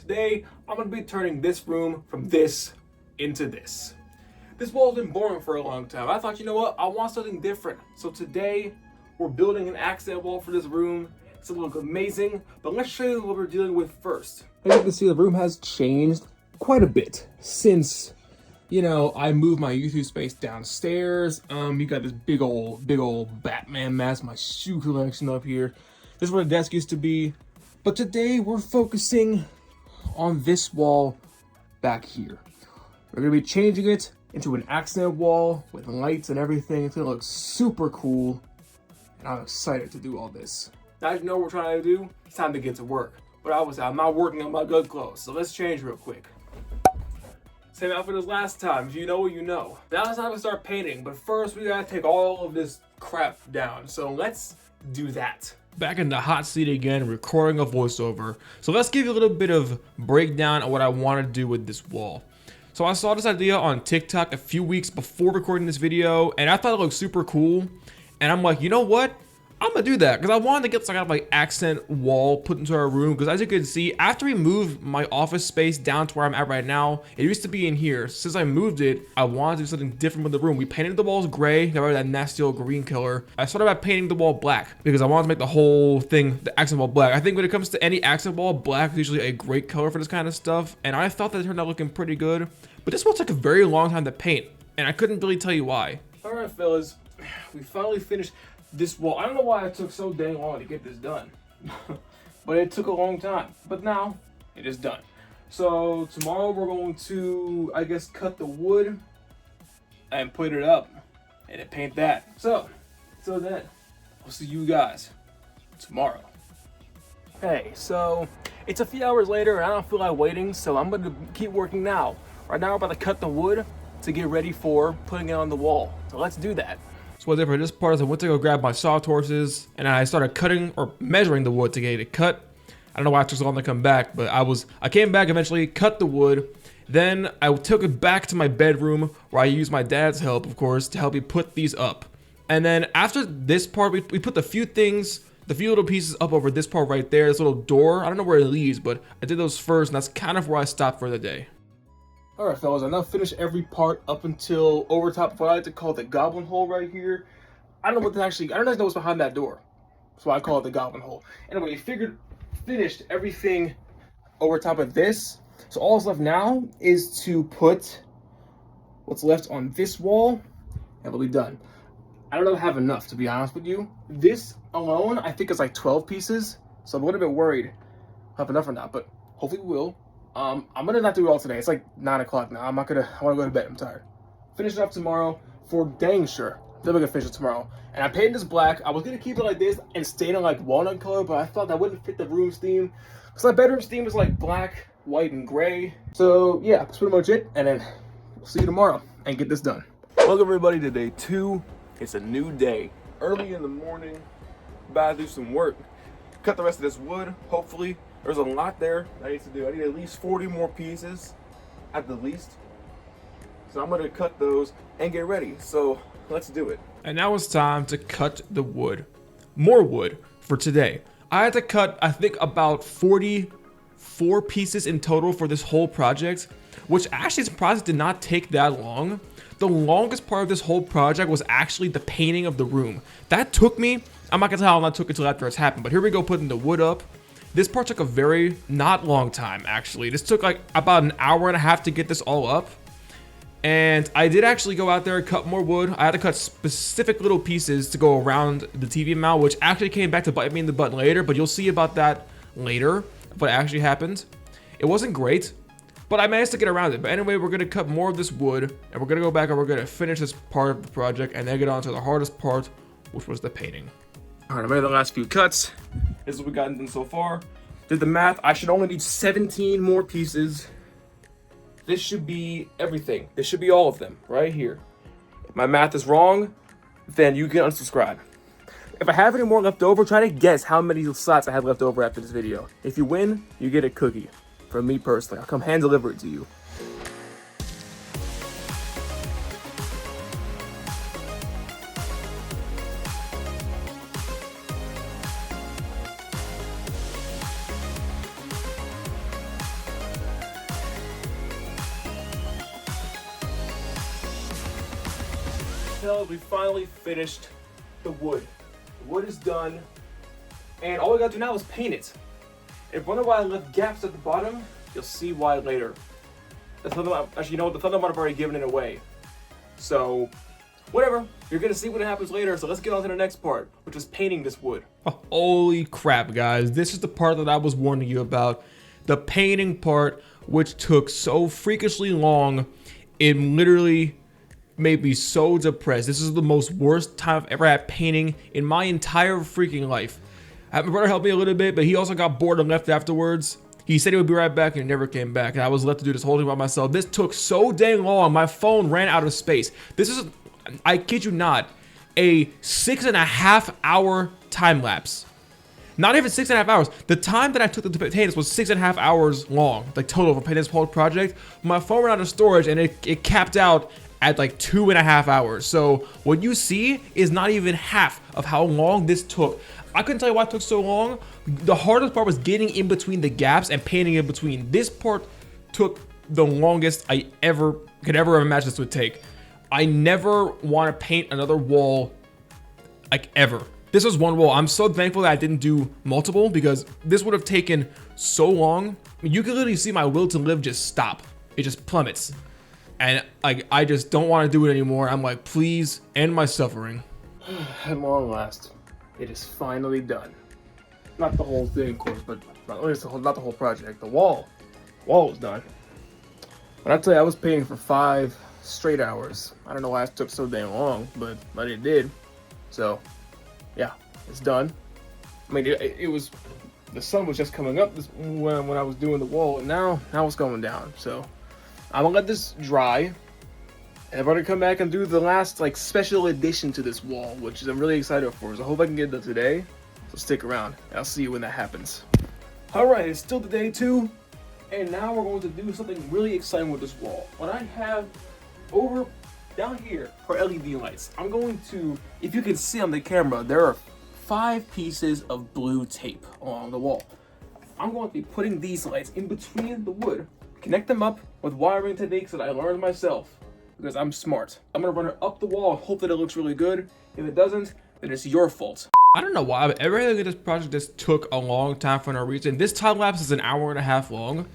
today I'm gonna be turning this room from this into this. This wall's been boring for a long time. I thought, you know what, I want something different. So today we're building an accent wall for this room. It's gonna look amazing, but let's show you what we're dealing with first. As you can see, the room has changed quite a bit since, you know, I moved my YouTube space downstairs. You got this big old Batman mask, my shoe collection up here. This is where the desk used to be. But today we're focusing on this wall back here. We're gonna be changing it into an accent wall with lights and everything. It's gonna look super cool. And I'm excited to do all this. Now you know what we're trying to do, it's time to get to work. But I'm not working on my good clothes, so let's change real quick. Same outfit as last time, if you know what you know. Now it's time to start painting, but first we gotta take all of this crap down. So let's do that. Back in the hot seat again, recording a voiceover. So let's give you a little bit of breakdown on what I want to do with this wall. So I saw this idea on TikTok a few weeks before recording this video, and I thought it looked super cool. And I'm like, you know what? I'm gonna do that because I wanted to get some kind of like accent wall put into our room. Because as you can see, after we moved my office space down to where I'm at right now, it used to be in here. Since I moved it, I wanted to do something different with the room. We painted the walls gray, got rid of that nasty old green killer. I started by painting the wall black because I wanted to make the whole thing, the accent wall, black. I think when it comes to any accent wall, black is usually a great color for this kind of stuff. And I thought that it turned out looking pretty good. But this wall took a very long time to paint, and I couldn't really tell you why. All right, fellas, we finally finished this wall. I don't know why it took so dang long to get this done, but it took a long time. But now it is done. So tomorrow we're going to, I guess, cut the wood and put it up and then paint that. So then I'll see you guys tomorrow. Hey, so it's a few hours later and I don't feel like waiting, so I'm gonna keep working now. Right now we're about to cut the wood to get ready for putting it on the wall. So let's do that. So what I did for this part is I went to go grab my sawhorses and I started cutting or measuring the wood to get it cut. I don't know why it took so long to come back, but I came back eventually, cut the wood. Then I took it back to my bedroom where I used my dad's help, of course, to help me put these up. And then after this part, we put the few little pieces up over this part right there, this little door. I don't know where it leads, but I did those first and that's kind of where I stopped for the day. All right, fellas, I now finished every part up until over top of what I like to call the goblin hole right here. I don't know what's behind that door, so I call it the goblin hole. Anyway, finished everything over top of this. So all that's left now is to put what's left on this wall, and it'll be done. I don't know if I have enough, to be honest with you. This alone, I think, is like 12 pieces, so I'm a little bit worried if I have enough or not, but hopefully we will. I'm gonna not do it all today. It's like 9 o'clock now. I wanna go to bed. I'm tired. Finish it up tomorrow for dang sure. Then we're gonna finish it tomorrow. And I painted this black. I was gonna keep it like this and stain it like walnut color, but I thought that wouldn't fit the room's theme. Because my bedroom's theme is like black, white, and gray. So yeah, that's pretty much it. And then we'll see you tomorrow and get this done. Welcome everybody to day 2. It's a new day. Early in the morning, about to do some work. Cut the rest of this wood, hopefully. There's a lot there I need to do. I need at least 40 more pieces at the least. So I'm gonna cut those and get ready. So let's do it. And now it's time to cut the wood. More wood for today. I had to cut, I think, about 44 pieces in total for this whole project, which actually this project did not take that long. The longest part of this whole project was actually the painting of the room. That took me, I'm not gonna tell how long that took until after it's happened, but here we go putting the wood up. This part took a very not long time, actually. This took like about an hour and a half to get this all up. And I did actually go out there and cut more wood. I had to cut specific little pieces to go around the TV mount, which actually came back to bite me in the butt later, but you'll see about that later, what actually happened. It wasn't great, but I managed to get around it. But anyway, we're gonna cut more of this wood, and we're gonna go back and we're gonna finish this part of the project, and then get on to the hardest part, which was the painting. All right, I made the last few cuts. This is what we've gotten done so far. Did the math, I should only need 17 more pieces. This should be everything. This should be all of them right here. If my math is wrong, then you can unsubscribe. If I have any more left over, try to guess how many slots I have left over after this video. If you win, you get a cookie from me personally. I'll come hand deliver it to you. tell is we finally finished the wood. The wood is done, and all we gotta do now is paint it. If you wonder why I left gaps at the bottom, you'll see why later. Actually, you know what? The thunder might have already given it away. So, whatever. You're gonna see what happens later. So let's get on to the next part, which is painting this wood. Holy crap, guys! This is the part that I was warning you about. The painting part, which took so freakishly long, it literally made me so depressed. This is the most worst time I've ever had painting in my entire freaking life. I had my brother help me a little bit, but he also got bored and left afterwards. He said he would be right back and he never came back, and I was left to do this whole thing by myself. This took so dang long, my phone ran out of space. This is, I kid you not, a 6.5 hour time lapse. Not even 6.5 hours. The time that I took to paint this was 6.5 hours long, like total for painting this whole project. My phone ran out of storage and it capped out at like 2.5 hours. So what you see is not even half of how long this took. I couldn't tell you why it took so long. The hardest part was getting in between the gaps and painting in between. This part took the longest I could ever imagine this would take. I never want to paint another wall, like, ever. This was one wall. I'm so thankful that I didn't do multiple, because this would have taken so long. You can literally see my will to live just stop. It just plummets. And like, I just don't want to do it anymore. I'm like, please end my suffering. At long last, it is finally done. Not the whole thing, of course, but not the whole project. The wall was done. When I tell you I was painting for 5 straight hours. I don't know why it took so damn long, but it did. So, yeah, it's done. I mean, it was, the sun was just coming up when I was doing the wall, and now it's going down. So, I'm gonna let this dry, and I'm gonna come back and do the last, like, special addition to this wall, which I'm really excited for. So I hope I can get it done today. So stick around. I'll see you when that happens. Alright, it's still the day 2, and now we're going to do something really exciting with this wall. What I have over down here are LED lights. I'm going to, if you can see on the camera, there are 5 pieces of blue tape along the wall. I'm going to be putting these lights in between the wood, connect them up with wiring techniques that I learned myself, because I'm smart. I'm gonna run it up the wall and hope that it looks really good. If it doesn't, then it's your fault. I don't know why, but everything in this project just took a long time for no reason. This time lapse is an hour and a half long.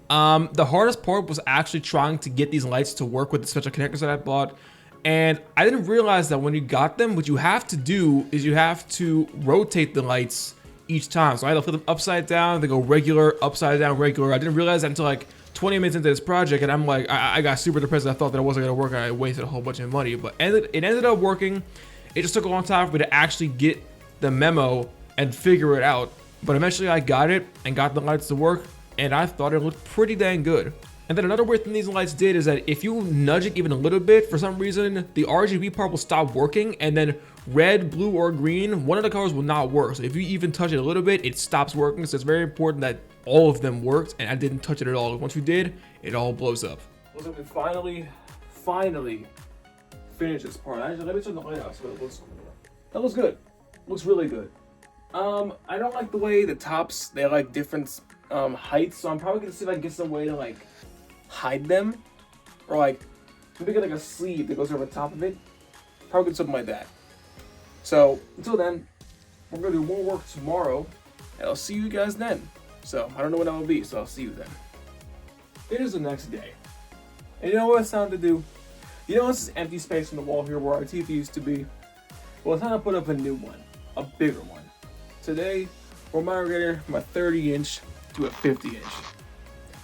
The hardest part was actually trying to get these lights to work with the special connectors that I bought. And I didn't realize that when you got them, what you have to do is you have to rotate the lights each time. So I had to flip them upside down, they go regular, upside down, regular. I didn't realize that until like 20 minutes into this project, and I'm like, I got super depressed. I thought that it wasn't gonna work, and I wasted a whole bunch of money, but it ended up working. It just took a long time for me to actually get the memo and figure it out, but eventually I got it and got the lights to work, and I thought it looked pretty dang good. And then another weird thing these lights did is that if you nudge it even a little bit, for some reason, the RGB part will stop working, and then red, blue, or green, one of the colors will not work. So if you even touch it a little bit, it stops working. So it's very important that all of them worked, and I didn't touch it at all. Once you did, it all blows up. Looks like we finally finished this part. Actually, let me turn the light out so it looks, that looks good. Looks really good. I don't like the way the tops, they're like different heights, so I'm probably gonna see if I can get some way to like hide them, or like maybe get like a sleeve that goes over the top of it. Probably get something like that. So until then, we're gonna do more work tomorrow, and I'll see you guys then. So I don't know when that will be, so I'll see you then. It is the next day, and you know what it's time to do? You know this empty space on the wall here where our TV used to be? Well, it's time to put up a new one, a bigger one. Today, we're migrating from a 30-inch to a 50-inch.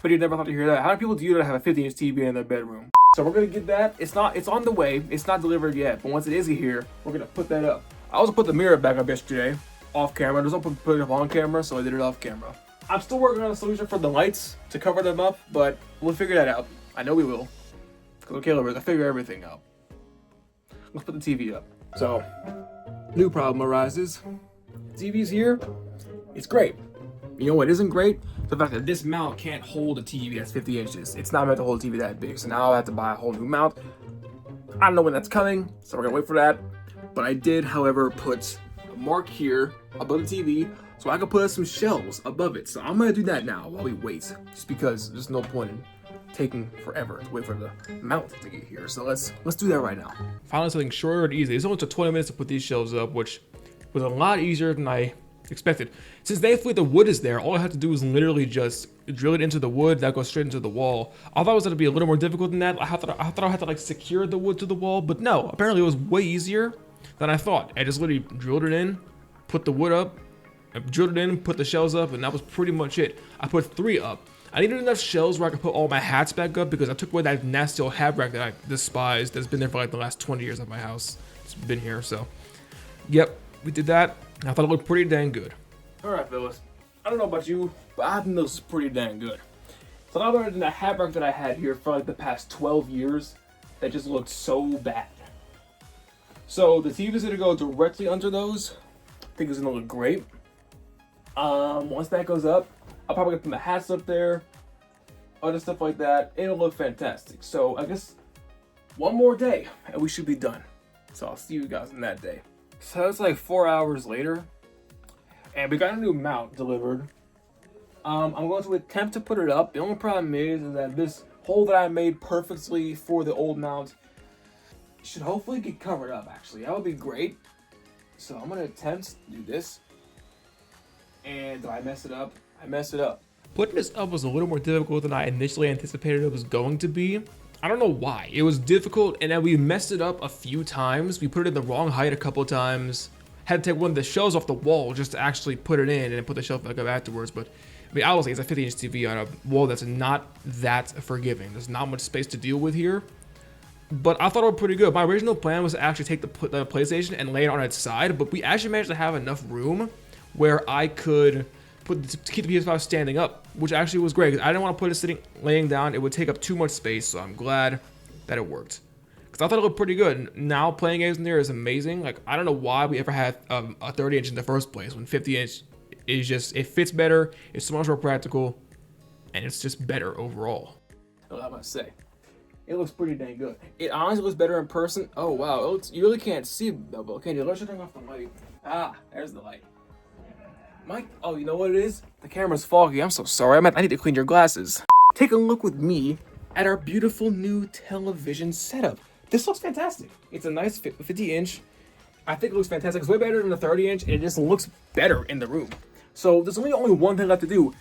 But you never thought to hear that. How many people do you know have a 50-inch TV in their bedroom? So we're gonna get that. It's on the way. It's not delivered yet, but once it is here, we're gonna put that up. I also put the mirror back up yesterday, off camera. There's no point put it up on camera, so I did it off camera. I'm still working on a solution for the lights to cover them up, but we'll figure that out. I know we will. Because okay, we're gonna figure everything out. Let's put the TV up. So, new problem arises. TV's here. It's great. You know what isn't great? The fact that this mount can't hold a TV that's 50 inches. It's not meant to hold a TV that big, so now I have to buy a whole new mount. I don't know when that's coming, so we're gonna wait for that. But I did, however, put a mark here above the TV so I can put some shelves above it. So I'm gonna do that now while we wait, just because there's no point in taking forever to wait for the mount to get here. So let's do that right now. Finally, something shorter and easy. It's only took 20 minutes to put these shelves up, which was a lot easier than I expected. Since thankfully the wood is there, all I have to do is literally just drill it into the wood that goes straight into the wall. I thought it was going to be a little more difficult than that. I thought I had to like secure the wood to the wall, but no, apparently it was way easier than I thought. I just literally drilled it in, put the wood up, drilled it in, put the shelves up, and that was pretty much it. I put 3 up. I needed enough shelves where I could put all my hats back up because I took away that nasty old hat rack that I despise that's been there for like the last 20 years at my house. It's been here, so. Yep, we did that. I thought it looked pretty dang good. Alright, fellas. I don't know about you, but I think this is pretty dang good. It's a lot better than the hat rack that I had here for like the past 12 years that just looked so bad. So the TV is going to go directly under those. I think it's going to look great. Once that goes up, I'll probably put my hats up there, other stuff like that. It'll look fantastic. So I guess one more day and we should be done. So I'll see you guys in that day. So it's like 4 hours later and we got a new mount delivered. I'm going to attempt to put it up. The only problem is that this hole that I made perfectly for the old mount should hopefully get covered up actually. That would be great. So I'm going to attempt to do this. And did I mess it up? I messed it up. Putting this up was a little more difficult than I initially anticipated it was going to be. I don't know why. It was difficult, and then we messed it up a few times. We put it in the wrong height a couple times. Had to take one of the shelves off the wall just to actually put it in and then put the shelf back up afterwards. But I mean, obviously, it's a 50-inch TV on a wall that's not that forgiving. There's not much space to deal with here. But I thought it was pretty good. My original plan was to actually take the PlayStation and lay it on its side, but we actually managed to have enough room where I could keep the PS5 standing up, which actually was great because I didn't want to put it laying down. It would take up too much space, so I'm glad that it worked. Because I thought it looked pretty good. Now playing games in there is amazing. Like, I don't know why we ever had a 30-inch in the first place when 50-inch is just, it fits better, it's so much more practical, and it's just better overall. What am I gonna say? It looks pretty dang good. It honestly looks better in person. Oh wow, it looks, you really can't see it though, but can you? Let's turn off the light. Ah, there's the light. Mike, oh, you know what it is? The camera's foggy. I'm so sorry. I need to clean your glasses. Take a look with me at our beautiful new television setup. This looks fantastic. It's a nice 50-inch. I think it looks fantastic. It's way better than the 30-inch, and it just looks better in the room. So there's only one thing left to do.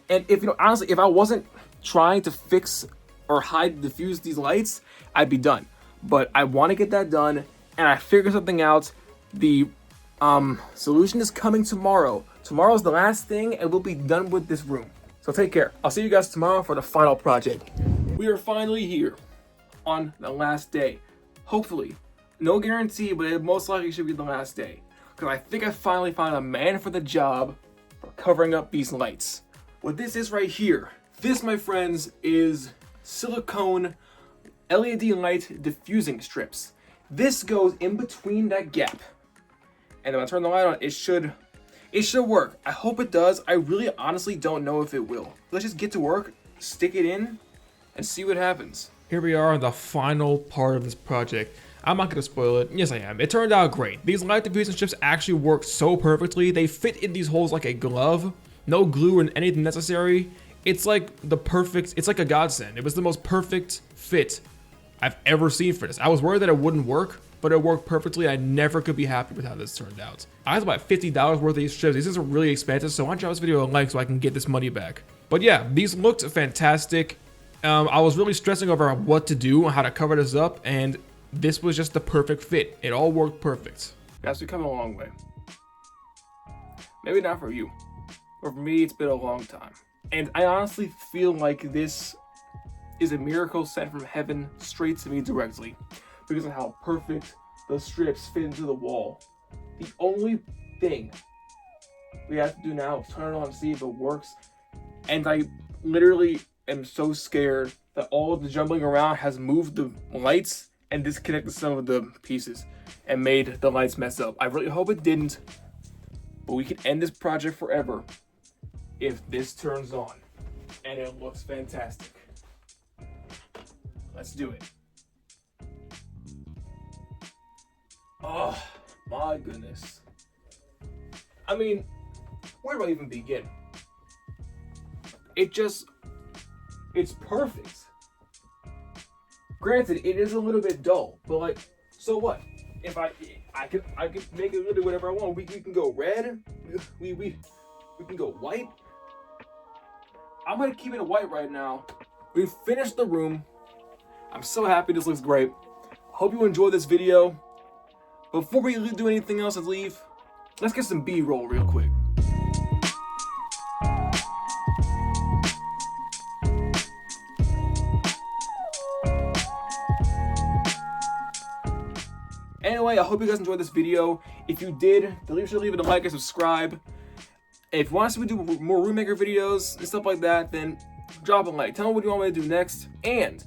And if, you know, honestly, if I wasn't trying to fix or diffuse these lights, I'd be done. But I want to get that done, and I figured something out. The solution is coming tomorrow. Tomorrow's the last thing, and we'll be done with this room. So take care. I'll see you guys tomorrow for the final project. We are finally here on the last day. Hopefully. No guarantee, but it most likely should be the last day. Because I think I finally found a man for the job for covering up these lights. What this is right here, this, my friends, is silicone LED light diffusing strips. This goes in between that gap. And when I turn the light on, it should work. I hope it does. I really honestly don't know if it will. Let's just get to work, stick it in, and see what happens. Here we are on the final part of this project. I'm not gonna spoil it. Yes, I am. It turned out great. These light diffusion strips actually work so perfectly. They fit in these holes like a glove. No glue or anything necessary. It's like it's like a godsend. It was the most perfect fit I've ever seen for this. I was worried that it wouldn't work, but it worked perfectly. I never could be happy with how this turned out. I was about $50 worth of these strips. These are really expensive, so why don't you drop this video a like so I can get this money back. But yeah, these looked fantastic. I was really stressing over what to do and how to cover this up, and this was just the perfect fit. It all worked perfect. Guys, we've come a long way. Maybe not for you, but for me, it's been a long time. And I honestly feel like this is a miracle sent from heaven straight to me directly because of how perfect the strips fit into the wall. The only thing we have to do now is turn it on and see if it works. And I literally am so scared that all of the jumbling around has moved the lights and disconnected some of the pieces and made the lights mess up. I really hope it didn't, but we can end this project forever if this turns on and it looks fantastic. Let's do it. Oh my goodness. I mean, where do I even begin? It just It's perfect. Granted, it is a little bit dull, but like, so what? If I could make it literally whatever I want. We can go red. We can go white. I'm gonna keep it white right now. We've finished the room. I'm so happy. This looks great. Hope you enjoyed this video. Before we do anything else and leave, let's get some B-roll real quick. Anyway, I hope you guys enjoyed this video. If you did, leave it a like and subscribe. And if you want us to do more room maker videos and stuff like that, then drop a like. Tell me what you want me to do next. And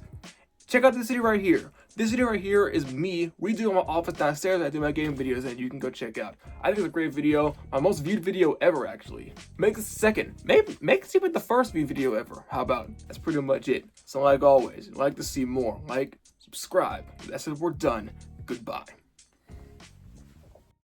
check out this video right here. This video right here is me redoing my office downstairs. I do my gaming videos that you can go check out. I think it's a great video. My most viewed video ever, actually. Make this the second. Make it even the first viewed video ever. How about? That's pretty much it. So like always, like to see more. Like, subscribe. That's it. We're done. Goodbye.